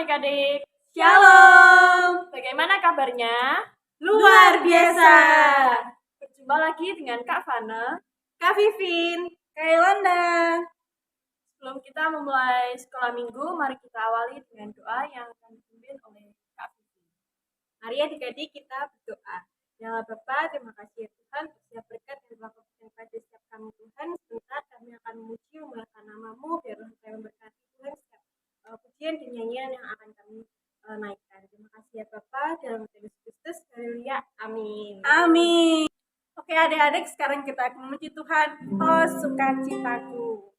adik-adik. Shalom, Bagaimana kabarnya? luar biasa. Berjumpa lagi dengan Kak Fana. Kak Vivin, Kak Yolanda. Sebelum kita memulai sekolah minggu, mari kita awali dengan doa yang akan dipimpin oleh Kak Vivin. Mari adik-adik kita berdoa. Ya Allah Bapa, terima kasih ya Tuhan untuk setiap berkat yang telah Kau berikan pada setiap kami Tuhan. Sebentar kami akan memuji memuliakan nama-Mu, biar Roh Kau memberkati Tuhan setiap pujian dan nyanyian yang akan kami naikkan. Terima kasih ya Bapa, dalam nama Yesus Kristus, haleluya, amin. Amin. Oke adik-adik, sekarang kita akan memuji Tuhan. Oh sukacitaku.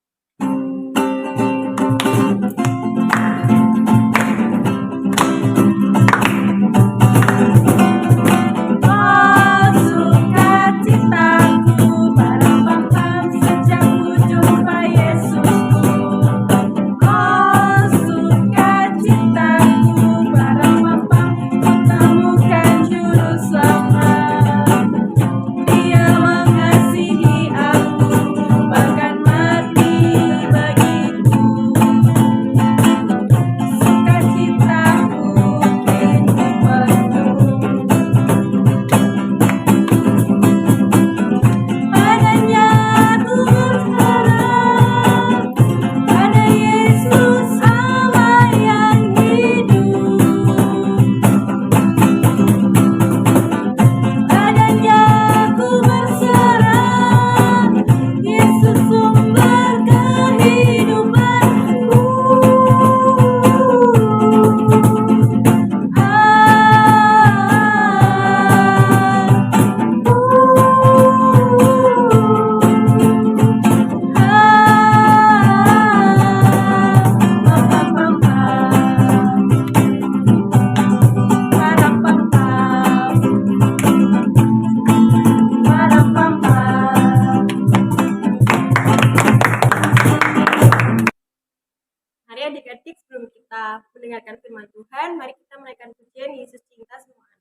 Mari adik-adik, sebelum kita mendengarkan firman Tuhan, mari kita menaikkan pujian Yesus cinta semua anak.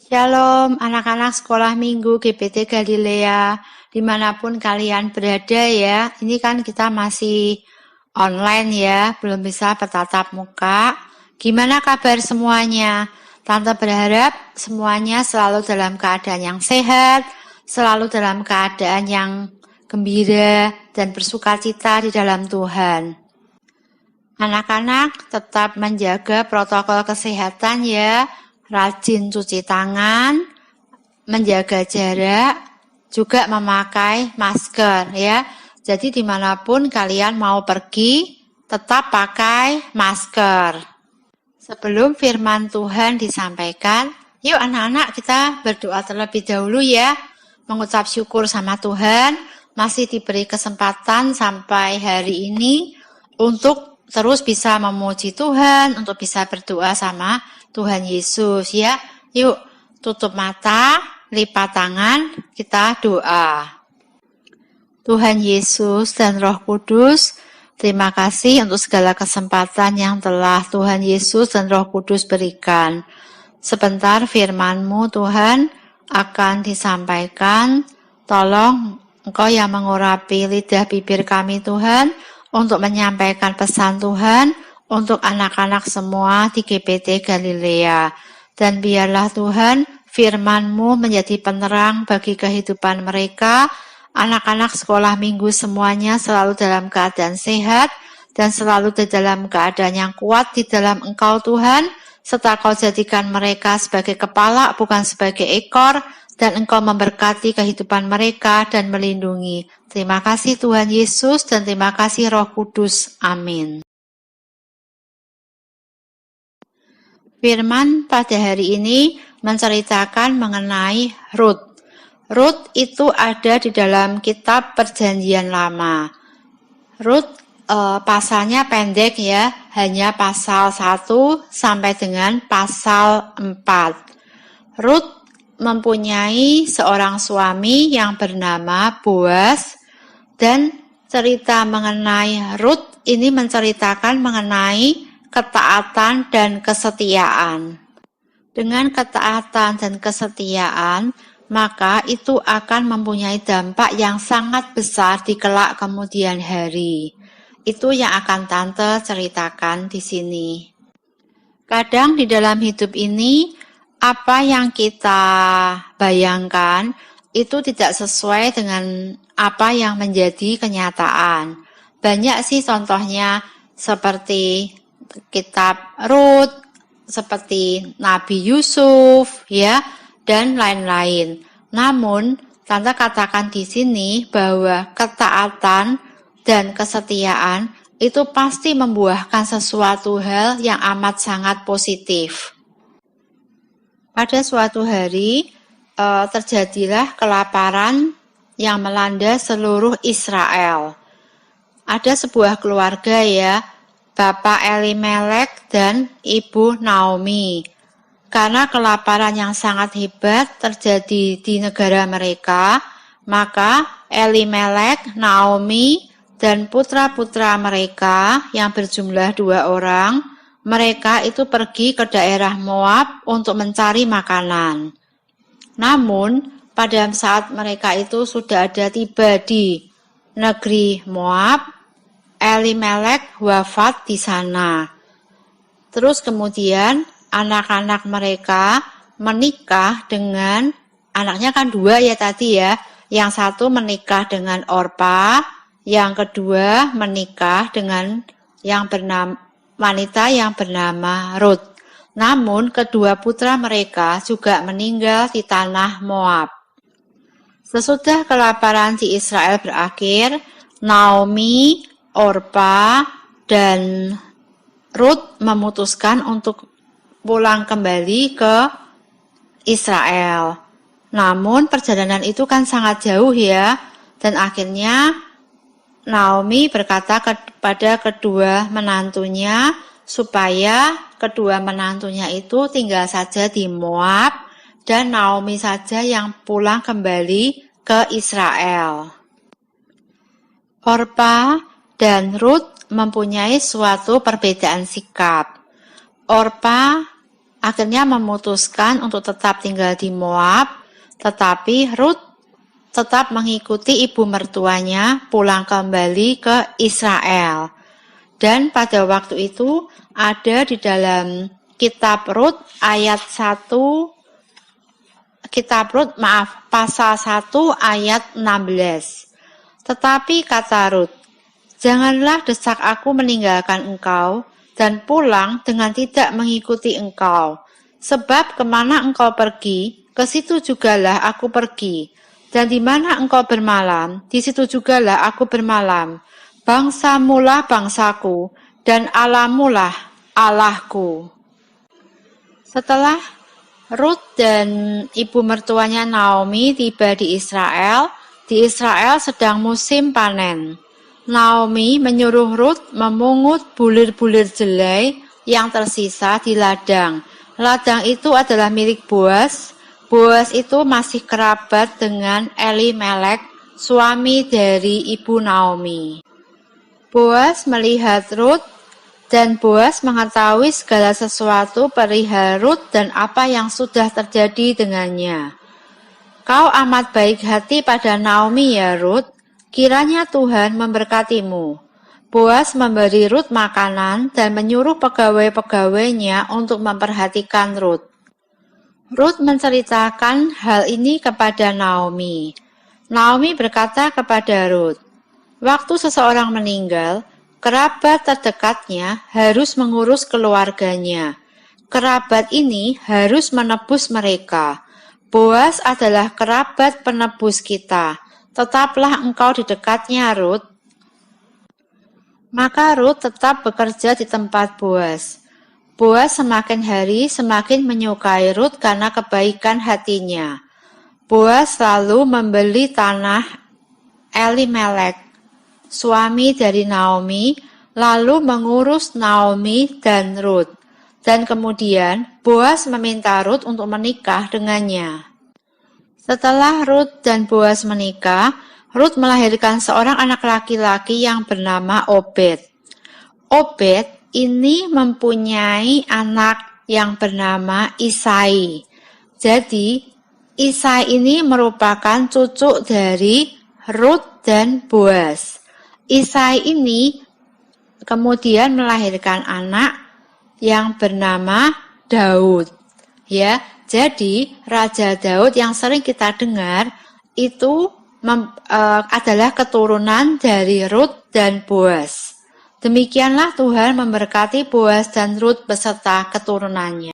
Shalom anak-anak sekolah minggu GPT Galilea dimanapun kalian berada ya. Ini kan kita masih online ya, belum bisa bertatap muka. Gimana kabar semuanya? Tante berharap semuanya selalu dalam keadaan yang sehat, selalu dalam keadaan yang gembira dan bersukacita di dalam Tuhan. Anak-anak tetap menjaga protokol kesehatan ya. Rajin cuci tangan, menjaga jarak, juga memakai masker ya. Jadi dimanapun kalian mau pergi, tetap pakai masker. Sebelum firman Tuhan disampaikan, yuk anak-anak kita berdoa terlebih dahulu ya. Mengucap syukur sama Tuhan, masih diberi kesempatan sampai hari ini untuk terus bisa memuji Tuhan, untuk bisa berdoa sama Tuhan Yesus ya. Yuk tutup mata, lipat tangan, kita doa. Tuhan Yesus dan Roh Kudus, terima kasih untuk segala kesempatan yang telah Tuhan Yesus dan Roh Kudus berikan. Sebentar firman-Mu Tuhan akan disampaikan. Tolong Engkau yang mengurapi lidah bibir kami Tuhan, untuk menyampaikan pesan Tuhan untuk anak-anak semua di GPT Galilea. Dan biarlah Tuhan firman-Mu menjadi penerang bagi kehidupan mereka. Anak-anak sekolah minggu semuanya selalu dalam keadaan sehat dan selalu dalam keadaan yang kuat di dalam Engkau Tuhan, serta Kau jadikan mereka sebagai kepala bukan sebagai ekor, dan Engkau memberkati kehidupan mereka dan melindungi. Terima kasih Tuhan Yesus dan terima kasih Roh Kudus. Amin. Firman pada hari ini menceritakan mengenai Rut. Rut itu ada di dalam kitab Perjanjian Lama. Rut pasalnya pendek ya, hanya pasal 1 sampai dengan pasal 4. Rut mempunyai seorang suami yang bernama Boaz, dan cerita mengenai Rut ini menceritakan mengenai ketaatan dan kesetiaan. Dengan ketaatan dan kesetiaan, maka itu akan mempunyai dampak yang sangat besar di kelak kemudian hari. Itu yang akan Tante ceritakan di sini. Kadang di dalam hidup ini, apa yang kita bayangkan itu tidak sesuai dengan apa yang menjadi kenyataan. Banyak sih contohnya seperti kitab Rut, seperti Nabi Yusuf, ya, dan lain-lain. Namun, Tante katakan di sini bahwa ketaatan dan kesetiaan itu pasti membuahkan sesuatu hal yang amat sangat positif. Pada suatu hari, terjadilah kelaparan yang melanda seluruh Israel. Ada sebuah keluarga ya, Bapak Elimelek dan Ibu Naomi. Karena kelaparan yang sangat hebat terjadi di negara mereka, maka Elimelek, Naomi, dan putra-putra mereka yang berjumlah 2 orang, mereka itu pergi ke daerah Moab untuk mencari makanan. Namun, pada saat mereka itu sudah ada tiba di negeri Moab, Elimelek wafat di sana. Terus kemudian anak-anak mereka menikah dengan, anaknya kan 2 ya tadi ya, yang satu menikah dengan Orpa, yang kedua menikah dengan wanita yang bernama Rut. Namun kedua putra mereka juga meninggal di tanah Moab. Sesudah kelaparan di Israel berakhir, Naomi, Orpa, dan Rut memutuskan untuk pulang kembali ke Israel. Namun perjalanan itu kan sangat jauh ya, dan akhirnya Naomi berkata kepada kedua menantunya supaya kedua menantunya itu tinggal saja di Moab dan Naomi saja yang pulang kembali ke Israel. Orpa dan Rut mempunyai suatu perbedaan sikap. Orpa akhirnya memutuskan untuk tetap tinggal di Moab, tetapi Rut tetap mengikuti ibu mertuanya pulang kembali ke Israel. Dan pada waktu itu ada di dalam kitab Rut ayat 1, pasal 1 ayat 16. Tetapi kata Rut, "Janganlah desak aku meninggalkan engkau dan pulang dengan tidak mengikuti engkau. Sebab kemana engkau pergi, ke situ jugalah aku pergi. Dan di mana engkau bermalam, di situ jugalah aku bermalam. Bangsamulah bangsaku, dan Allahmulah Allahku. Setelah Ruth dan ibu mertuanya Naomi tiba di Israel sedang musim panen. Naomi menyuruh Ruth memungut bulir-bulir jelai yang tersisa di ladang. Ladang itu adalah milik Boas. Boas itu masih kerabat dengan Elimelek, suami dari ibu Naomi. Boas melihat Ruth, dan Boas mengetahui segala sesuatu perihal Ruth dan apa yang sudah terjadi dengannya. Kau amat baik hati pada Naomi ya Ruth, kiranya Tuhan memberkatimu. Boas memberi Ruth makanan dan menyuruh pegawai-pegawainya untuk memperhatikan Ruth. Ruth menceritakan hal ini kepada Naomi. Naomi berkata kepada Ruth, waktu seseorang meninggal, kerabat terdekatnya harus mengurus keluarganya. Kerabat ini harus menebus mereka. Boas adalah kerabat penebus kita. Tetaplah engkau di dekatnya, Ruth. Maka Ruth tetap bekerja di tempat Boas. Boas semakin hari semakin menyukai Ruth karena kebaikan hatinya. Boas lalu membeli tanah Elimelek, suami dari Naomi, lalu mengurus Naomi dan Ruth. Dan kemudian Boas meminta Ruth untuk menikah dengannya. Setelah Ruth dan Boas menikah, Ruth melahirkan seorang anak laki-laki yang bernama Obed. Obed ini mempunyai anak yang bernama Isai. Jadi, Isai ini merupakan cucu dari Ruth dan Boas. Isai ini kemudian melahirkan anak yang bernama Daud. Ya, jadi Raja Daud yang sering kita dengar itu adalah keturunan dari Ruth dan Boas. Demikianlah Tuhan memberkati Boas dan Ruth beserta keturunannya.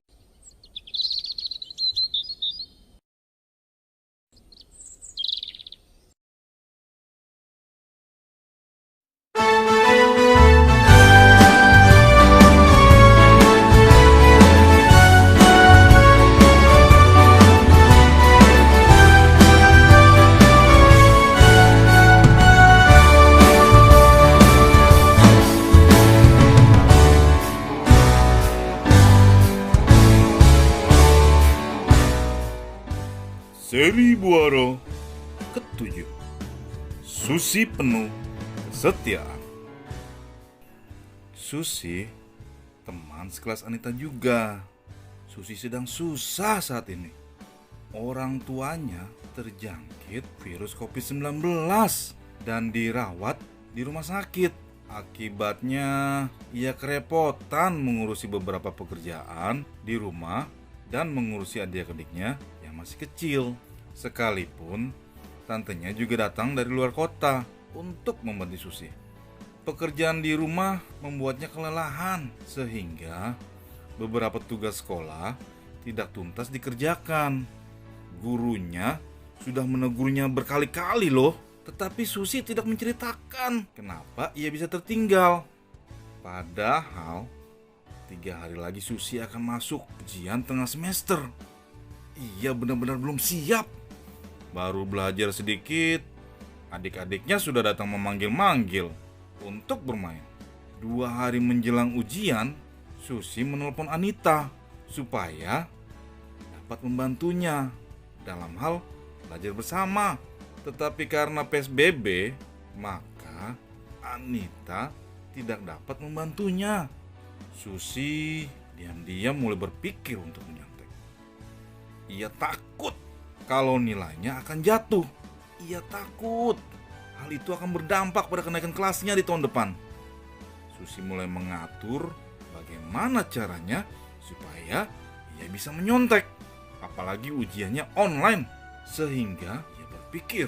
Seri Buaro ke-7. Susi penuh kesetiaan. Susi, teman sekelas Anita juga. Susi sedang susah saat ini. Orang tuanya terjangkit virus COVID-19 dan dirawat di rumah sakit. Akibatnya, ia kerepotan mengurusi beberapa pekerjaan di rumah dan mengurusi adik-adiknya yang masih kecil. Sekalipun tantenya juga datang dari luar kota untuk membantu Susi. Pekerjaan di rumah membuatnya kelelahan sehingga beberapa tugas sekolah tidak tuntas dikerjakan. Gurunya sudah menegurnya berkali-kali loh, tetapi Susi tidak menceritakan kenapa ia bisa tertinggal. Padahal 3 hari lagi Susi akan masuk ujian tengah semester. Ia benar-benar belum siap. Baru belajar sedikit, adik-adiknya sudah datang memanggil-manggil untuk bermain. 2 hari menjelang ujian, Susi menelpon Anita supaya dapat membantunya dalam hal belajar bersama. Tetapi karena PSBB, maka Anita tidak dapat membantunya. Susi diam-diam mulai berpikir untuk menyontek. Ia takut kalau nilainya akan jatuh. Ia takut hal itu akan berdampak pada kenaikan kelasnya di tahun depan. Susi mulai mengatur bagaimana caranya supaya ia bisa menyontek. Apalagi ujiannya online. Sehingga ia berpikir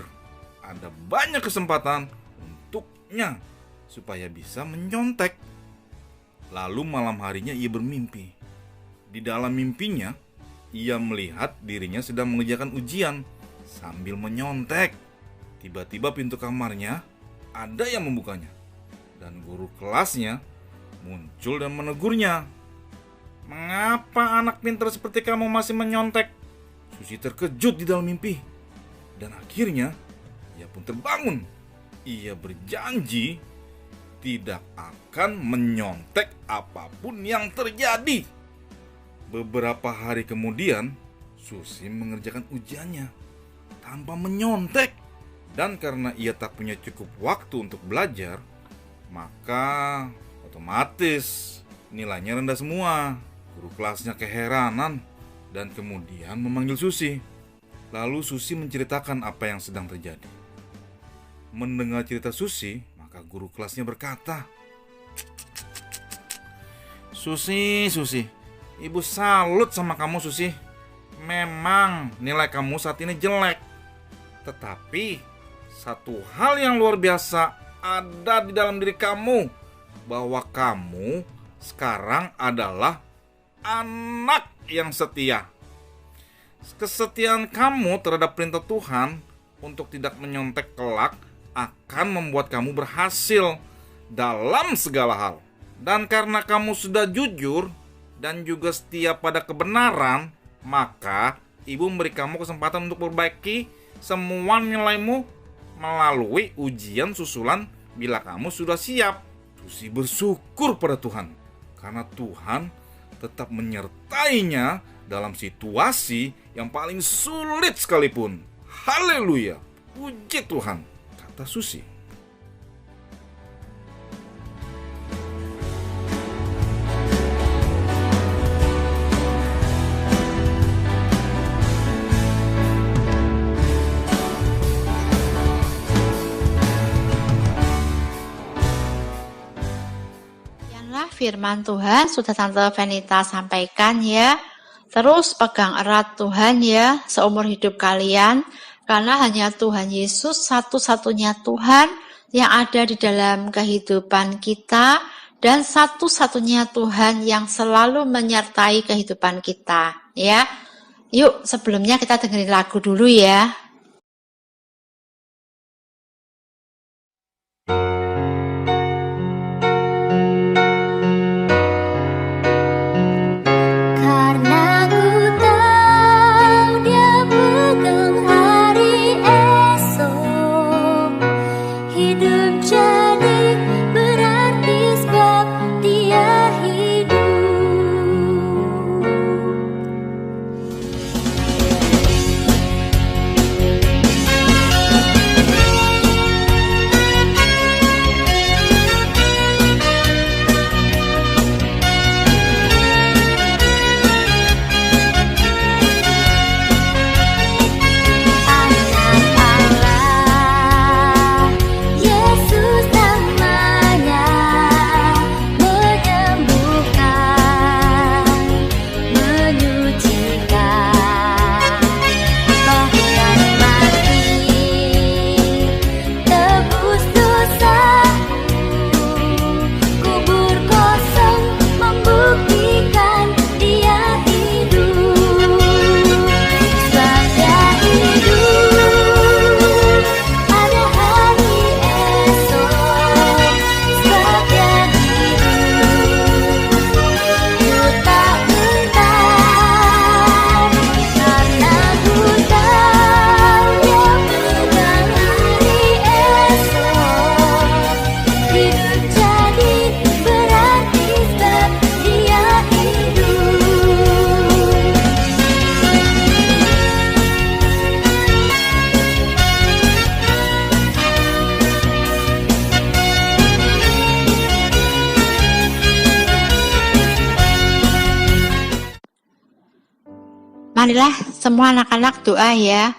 ada banyak kesempatan untuknya supaya bisa menyontek. Lalu malam harinya ia bermimpi. Di dalam mimpinya, ia melihat dirinya sedang mengerjakan ujian sambil menyontek. Tiba-tiba pintu kamarnya ada yang membukanya, dan guru kelasnya muncul dan menegurnya. "Mengapa anak pintar seperti kamu masih menyontek?" Susi terkejut di dalam mimpi, dan akhirnya ia pun terbangun. Ia berjanji tidak akan menyontek apapun yang terjadi. Beberapa hari kemudian, Susi mengerjakan ujiannya tanpa menyontek. Dan karena ia tak punya cukup waktu untuk belajar, maka otomatis nilainya rendah semua. Guru kelasnya keheranan dan kemudian memanggil Susi. Lalu Susi menceritakan apa yang sedang terjadi. Mendengar cerita Susi, maka guru kelasnya berkata, Susi, Ibu salut sama kamu, Susi. Memang nilai kamu saat ini jelek. Tetapi satu hal yang luar biasa ada di dalam diri kamu, bahwa kamu sekarang adalah anak yang setia. Kesetiaan kamu terhadap perintah Tuhan untuk tidak menyontek kelak akan membuat kamu berhasil dalam segala hal. Dan karena kamu sudah jujur dan juga setia pada kebenaran, maka Ibu memberi kamu kesempatan untuk memperbaiki semua nilaimu melalui ujian susulan bila kamu sudah siap. Susi bersyukur pada Tuhan karena Tuhan tetap menyertainya dalam situasi yang paling sulit sekalipun. Haleluya, puji Tuhan, kata Susi. Firman Tuhan sudah Tante Venita sampaikan ya. Terus pegang erat Tuhan ya seumur hidup kalian, karena hanya Tuhan Yesus satu-satunya Tuhan yang ada di dalam kehidupan kita dan satu-satunya Tuhan yang selalu menyertai kehidupan kita ya. Yuk sebelumnya kita dengerin lagu dulu ya. Marilah semua anak-anak doa ya.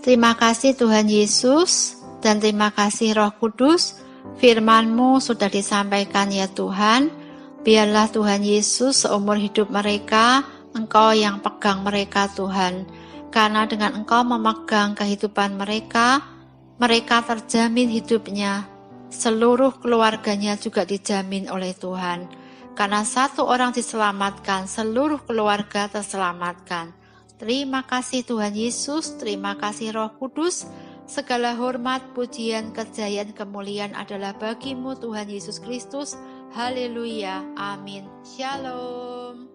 Terima kasih Tuhan Yesus dan terima kasih Roh Kudus. Firman-Mu sudah disampaikan ya Tuhan. Biarlah Tuhan Yesus seumur hidup mereka, Engkau yang pegang mereka Tuhan. Karena dengan Engkau memegang kehidupan mereka, mereka terjamin hidupnya. Seluruh keluarganya juga dijamin oleh Tuhan. Karena satu orang diselamatkan, seluruh keluarga terselamatkan. Terima kasih Tuhan Yesus, terima kasih Roh Kudus. Segala hormat, pujian, kejayaan, kemuliaan adalah bagimu Tuhan Yesus Kristus. Haleluya, amin. Shalom.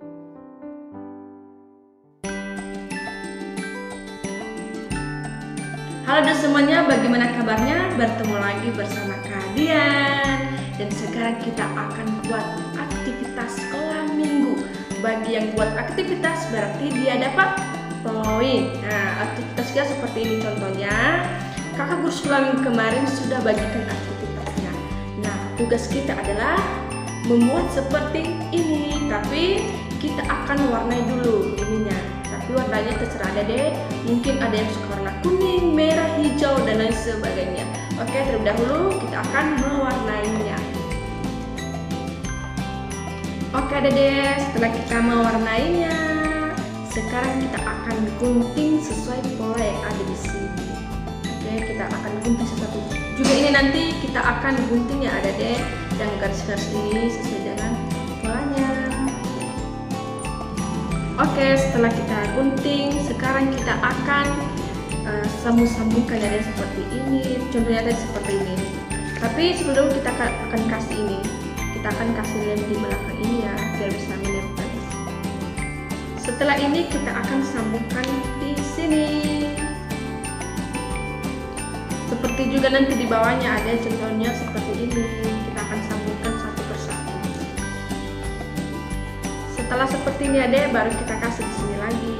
Halo semuanya, bagaimana kabarnya? Bertemu lagi bersama Kak Dian. Dan sekarang kita akan buat aktivitas sekolah minggu. Bagi yang buat aktivitas berarti dia dapat poin. Nah, aktivitas kita seperti ini contohnya. Kakak guru sekolah minggu kemarin sudah bagikan aktivitasnya. Nah, tugas kita adalah membuat seperti ini. Tapi kita akan warnai dulu ininya. Tapi warnanya terserah ada deh. Mungkin ada yang suka warna kuning, merah, hijau, dan lain sebagainya. Oke, terlebih dahulu kita akan mewarnainya. Oke deh, setelah kita mewarnainya, sekarang kita akan gunting sesuai pola yang ada di sini. Oke, kita akan gunting satu. Juga ini nanti kita akan gunting yang ada deh, dan garis-garis ini sesuai dengan polanya. Oke, setelah kita gunting, sekarang kita akan sambung-sambungkan dari seperti ini. Contohnya tadi seperti ini. Tapi sebelum kita akan kasih ini, kita akan kasih lem di belakang ini ya, biar bisa menempel. Setelah ini kita akan sambungkan di sini. Seperti juga nanti di bawahnya ada contohnya seperti ini. Kita akan sambungkan satu persatu. Setelah seperti ini ada, baru kita kasih di sini lagi.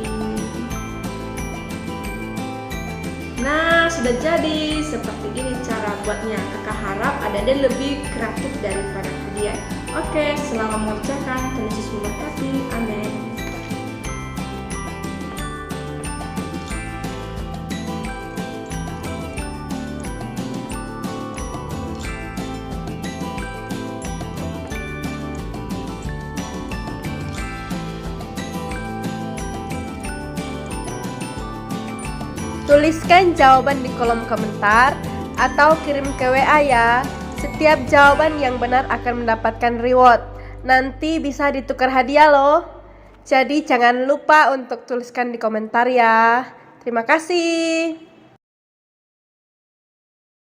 Nah, sudah jadi seperti ini cara buatnya. Kakak harap ada lebih kreatif daripada kalian. Oke, selamat mengerjakan. Tuhan Yesus memberkati. Amin. Tuliskan jawaban di kolom komentar atau kirim ke WA ya. Setiap jawaban yang benar akan mendapatkan reward. Nanti bisa ditukar hadiah loh. Jadi jangan lupa untuk tuliskan di komentar ya. Terima kasih.